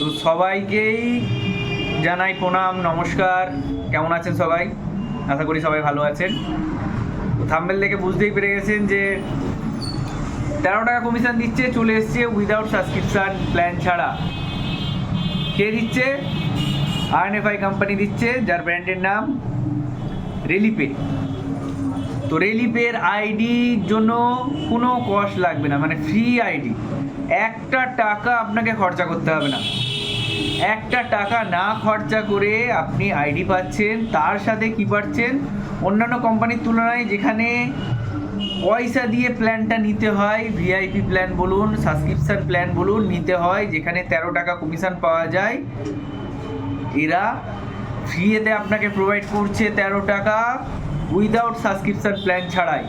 তো সবাইকেই জানাই প্রণাম, নমস্কার। কেমন আছেন সবাই? আশা করি সবাই ভালো আছেন। তো থাম্বনেল দেখে বুঝতেই পেরে গেছেন যে 13 টাকা কমিশন দিচ্ছে, চলে এসছে উইদাউট সাবস্ক্রিপশান প্ল্যান ছাড়া। কে দিচ্ছে? আরএনএফআই কোম্পানি দিচ্ছে, যার ব্র্যান্ডের নাম রেলিপে। তো রেলিপের আইডির জন্য কোনো কস্ট লাগবে না, মানে ফ্রি আইডি। একটা টাকা আপনাকে খরচা করতে হবে না। একটা টাকা না খরচা করে আপনি আইডি পাচ্ছেন। তার সাথে কি পাচ্ছেন? অন্যান্য কোম্পানির তুলনায় যেখানে পয়সা দিয়ে প্ল্যানটা নিতে হয়, ভিআইপি প্ল্যান বলুন, সাবস্ক্রিপশান প্ল্যান বলুন, নিতে হয়, যেখানে 13 টাকা কমিশন পাওয়া যায়, এরা ফ্রিতে আপনাকে প্রোভাইড করছে 13 টাকা উইদাউট সাবস্ক্রিপশান প্ল্যান ছাড়াই।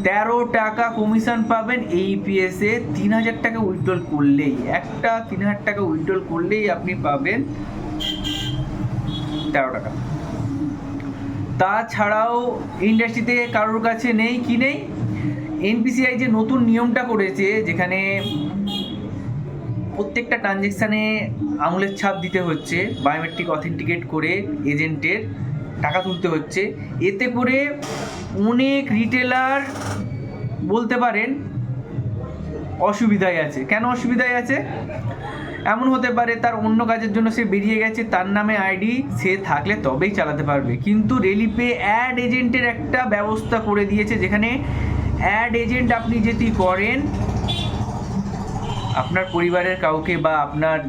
13 টাকা কমিশন পাবেন এই পিএসে। 3000 টাকা উইথড্রল করলেই, একটা 3000 টাকা উইথড্রল করলেই আপনি পাবেন 13 টাকা। তাছাড়াও ইন্ডাস্ট্রিতে কারোর কাছে নেই কি নেই, এনপিসিআই যে নতুন নিয়মটা করেছে, যেখানে প্রত্যেকটা ট্রানজ্যাকশানে আঙুলের ছাপ দিতে হচ্ছে, বায়োমেট্রিক অথেন্টিকেট করে এজেন্টের টাকা তুলতে হচ্ছে। এতে করে অনেক রিটেলার বলতে পারেন অসুবিধায় আছে। কেন অসুবিধায় আছে? এমন হতে পারে তার অন্য কাজের জন্য সে বেরিয়ে গেছে, তার নামে আইডি সে থাকলে তবেই চালাতে পারবে। কিন্তু রেলিপে অ্যাড এজেন্টের একটা ব্যবস্থা করে দিয়েছে, যেখানে অ্যাড এজেন্ট আপনি যদি করেন, আপনার পরিবারের কাউকে বা আপনার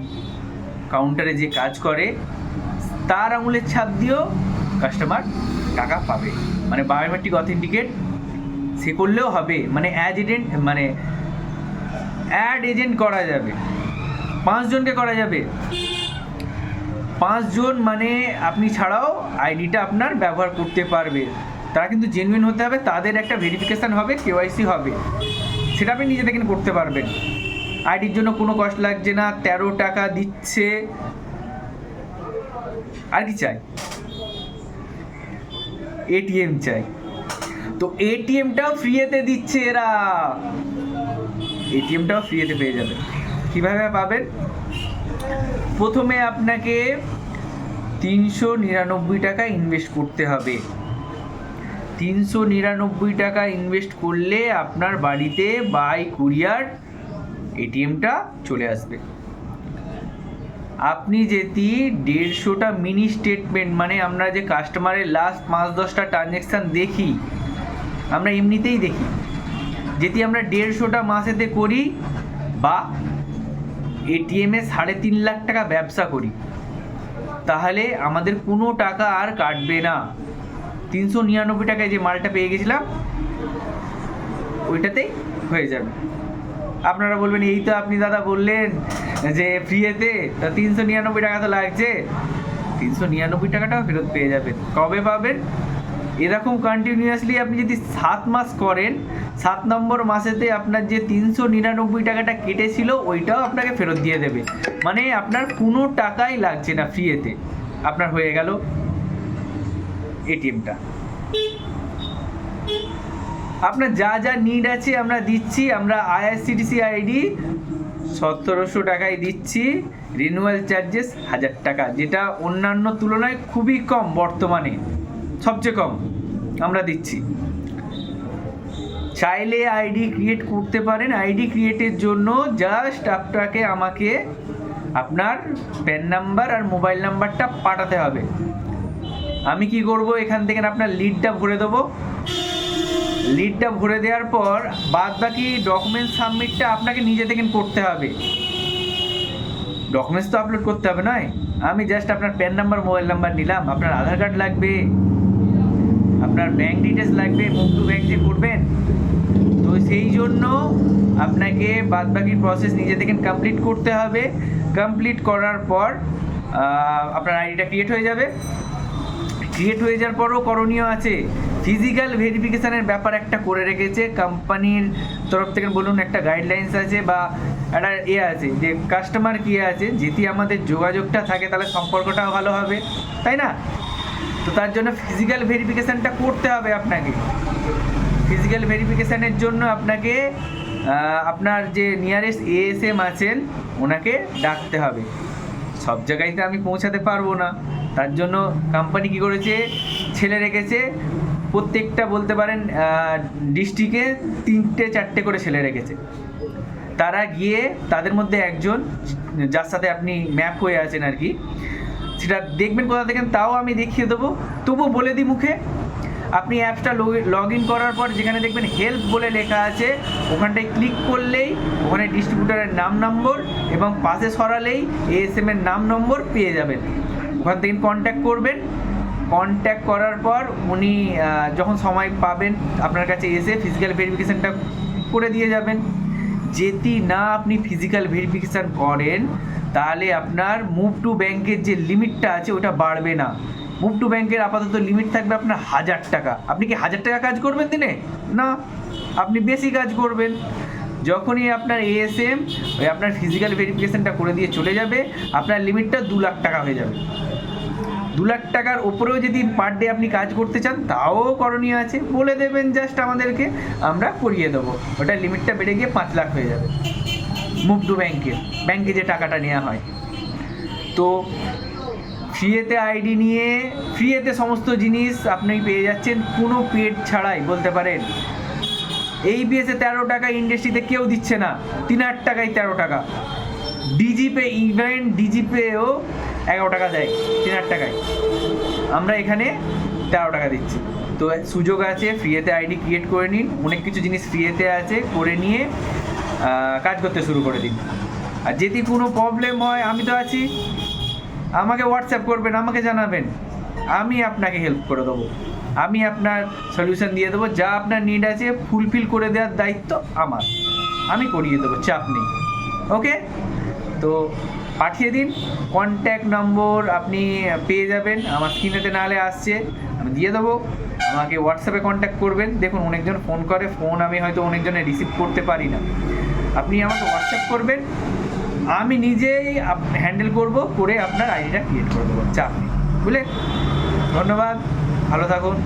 কাউন্টারে যে কাজ করে তার আঙুলের ছাপ দিয়েও কাস্টমার টাকা পাবে। মানে বায়োমেট্রিক অথেন্টিকেট সে করলেও হবে, মানে অ্যাড এজেন্ট করা যাবে। 5 জনকে করা যাবে। 5 জন মানে আপনি ছাড়াও আইডিটা আপনার ব্যবহার করতে পারবে। তারা কিন্তু জেনুইন হতে হবে, তাদের একটা ভেরিফিকেশান হবে, কেওয়াইসি হবে, সেটা আপনি নিজে থেকে করতে পারবেন। আইডির জন্য কোনো কষ্ট লাগছে না, 13 টাকা দিচ্ছে। আর কি চাই? এটিএম চাই। তো এটিএমটাও ফ্রিতে দিচ্ছে এরা। এটিএমটাও ফ্রিতে পেয়ে যাবে। কীভাবে পাবেন? প্রথমে আপনাকে 399 টাকা ইনভেস্ট করতে হবে। 399 টাকা ইনভেস্ট করলে আপনার বাড়িতে বাই কুরিয়ার এটিএমটা চলে আসবে। আপনি যদি 150টা মিনি স্টেটমেন্ট, মানে আমরা যে কাস্টমারের লাস্ট 5-10টা ট্রানজ্যাকশান দেখি, আমরা এমনিতেই দেখি, যদি আমরা 150টা মাসেতে করি বা এটিএমে 3.5 লাখ টাকা ব্যবসা করি, তাহলে আমাদের কোনো টাকা আর কাটবে না। 399 টাকায় যে মালটা পেয়ে গেছিলাম ওইটাতেই হয়ে যাবে। আপনারা বলবেন, এই তো আপনি দাদা বললেন যে ফ্রিতে, তা 399 টাকা তো লাগছে। 399 টাকাটাও ফেরত পেয়ে যাবেন। কবে পাবেন? এরকম কন্টিনিউয়াসলি আপনি যদি 7 মাস করেন, 7 নম্বর মাসেতে আপনার যে 399 টাকাটা কেটেছিল ওইটাও আপনাকে ফেরত দিয়ে দেবে। মানে আপনার কোনো টাকাই লাগছে না, ফ্রিতে আপনার হয়ে গেল এটিএমটা। আপনার যা যা নিড আছে আমরা দিচ্ছি। আমরা আইআরসিটিসি আইডি 1700 টাকায় দিচ্ছি, রিনিউয়াল চার্জেস 1000 টাকা, যেটা অন্যান্য তুলনায় খুবই কম, বর্তমানে সবচেয়ে কম আমরা দিচ্ছি। চাইলে আইডি ক্রিয়েট করতে পারেন। আইডি ক্রিয়েটের জন্য জাস্ট আমাকে আপনার প্যান নাম্বার আর মোবাইল নাম্বারটা পাঠাতে হবে। আমি কি করব, এখান থেকে আপনার লিডটা ভরে দেবো। লিডটা ভরে দেওয়ার পর বাদ বাকি ডকুমেন্টস সাবমিটটা আপনাকে নিজে থেকে করতে হবে। ডকুমেন্টস তো আপলোড করতে হবে নয়। আমি জাস্ট আপনার প্যান নাম্বার, মোবাইল নাম্বার নিলাম, আপনার আধার কার্ড লাগবে, আপনার ব্যাঙ্ক ডিটেলস লাগবে, মুভ টু ব্যাঙ্ক যে করবেন। তো সেই জন্য আপনাকে বাদ বাকি প্রসেস নিজে থেকে কমপ্লিট করতে হবে। কমপ্লিট করার পর আপনার আইডিটা ক্রিয়েট হয়ে যাবে। ক্রিয়েট হয়ে যাওয়ার পরও করণীয় আছে। ফিজিক্যাল ভেরিফিকেশানের ব্যাপার একটা করে রেখেছে কোম্পানির তরফ থেকে, বলুন একটা গাইডলাইন্স আছে বা একটা আছে যে কাস্টমার কি আছে, যেটি আমাদের যোগাযোগটা থাকে তাহলে সম্পর্কটাও ভালো হবে, তাই না? তো তার জন্য ফিজিক্যাল ভেরিফিকেশানটা করতে হবে আপনাকে। ফিজিক্যাল ভেরিফিকেশানের জন্য আপনাকে আপনার যে নিয়ারেস্ট এএসএম আছেন ওনাকে ডাকতে হবে। সব জায়গায় তো আমি পৌঁছাতে পারবো না, তার জন্য কোম্পানি কী করেছে, ছেলে রেখেছে প্রত্যেকটা বলতে পারেন ডিস্ট্রিক্টে 3-4টে করে ছেলে রেখেছে। তারা গিয়ে তাদের মধ্যে একজন যার সাথে আপনি ম্যাপ হয়ে আছেন আর কি, সেটা দেখবেন কোথা দেখেন তাও আমি দেখিয়ে দেবো, তবুও বলে দিই মুখে। আপনি অ্যাপসটা লগ ইন করার পর যেখানে দেখবেন হেল্প বলে লেখা আছে, ওখানটায় ক্লিক করলেই ওখানে ডিস্ট্রিবিউটারের নাম নম্বর এবং পাশে সরালেই এএসএম এর নাম নম্বর পেয়ে যাবেন। ওখান থেকে কন্ট্যাক্ট করবেন, কন্ট্যাক্ট করার পর উনি যখন সময় পাবেন আপনার কাছে এসে ফিজিক্যাল ভেরিফিকেশানটা করে দিয়ে যাবেন। যদি না আপনি ফিজিক্যাল ভেরিফিকেশান করেন তাহলে আপনার মুভ টু ব্যাংকের যে লিমিটটা আছে ওটা বাড়বে না। মুভ টু ব্যাংকের আপাতত লিমিট থাকবে আপনার 1000 টাকা। আপনি কি 1000 টাকা কাজ করবেন দিনে? না, আপনি বেশি কাজ করবেন। যখনই আপনার এএসএম ওই আপনার ফিজিক্যাল ভেরিফিকেশানটা করে দিয়ে চলে যাবে, আপনার লিমিটটা 2 লাখ টাকা হয়ে যাবে। 2 লাখ টাকার ওপরেও যদি পার ডে আপনি কাজ করতে চান তাও করণীয় আছে, বলে দেবেন জাস্ট আমাদেরকে, আমরা করিয়ে দেবো। ওটা লিমিটটা বেড়ে গিয়ে 5 লাখ হয়ে যাবে মুভ টু ব্যাংকে যে টাকাটা নেওয়া হয়। তো ফ্রিতে আইডি নিয়ে ফ্রিতে সমস্ত জিনিস আপনি পেয়ে যাচ্ছেন কোনো পেড ছাড়াই বলতে পারেন। এই বিএসে 13 টাকা ইন্ডাস্ট্রিতে কেউ দিচ্ছে না, 3-8 টাকায় 13 টাকা। ডিজিপে ইভেন্ট ডিজিপেও 11 টাকা দেয় 3-8 টাকায়, আমরা এখানে 13 টাকা দিচ্ছি। তো সুযোগ আছে, ফ্রিতে আইডি ক্রিয়েট করে নিন, অনেক কিছু জিনিস ফ্রিতে আছে, করে নিয়ে কাজ করতে শুরু করে দিন। আর যদি কোনো প্রবলেম হয় আমি তো আছি, আমাকে হোয়াটসঅ্যাপ করবেন, আমাকে জানাবেন, আমি আপনাকে হেল্প করে দেবো, আমি আপনার সলিউশন দিয়ে দেবো। যা আপনার নিড আছে ফুলফিল করে দেওয়ার দায়িত্ব আমার, আমি করিয়ে দেবো, চাপ নেই। ওকে, তো পাঠিয়ে দিন। কন্ট্যাক্ট নম্বর আপনি পেয়ে যাবেন আমার স্ক্রিনেতে, নাহলে আসছে আমি দিয়ে দেবো। আমাকে হোয়াটসঅ্যাপে কন্ট্যাক্ট করবেন। দেখুন অনেকজন ফোন করে, ফোন আমি হয়তো অনেকজনে রিসিভ করতে পারি না, আপনি আমাকে হোয়াটসঅ্যাপ করবেন, আমি নিজেই হ্যান্ডেল করে আপনার আইডিটা ক্রিয়েট করে দেবো, চাপ নেই। বুঝলেন? ধন্যবাদ, ভালো থাকুন।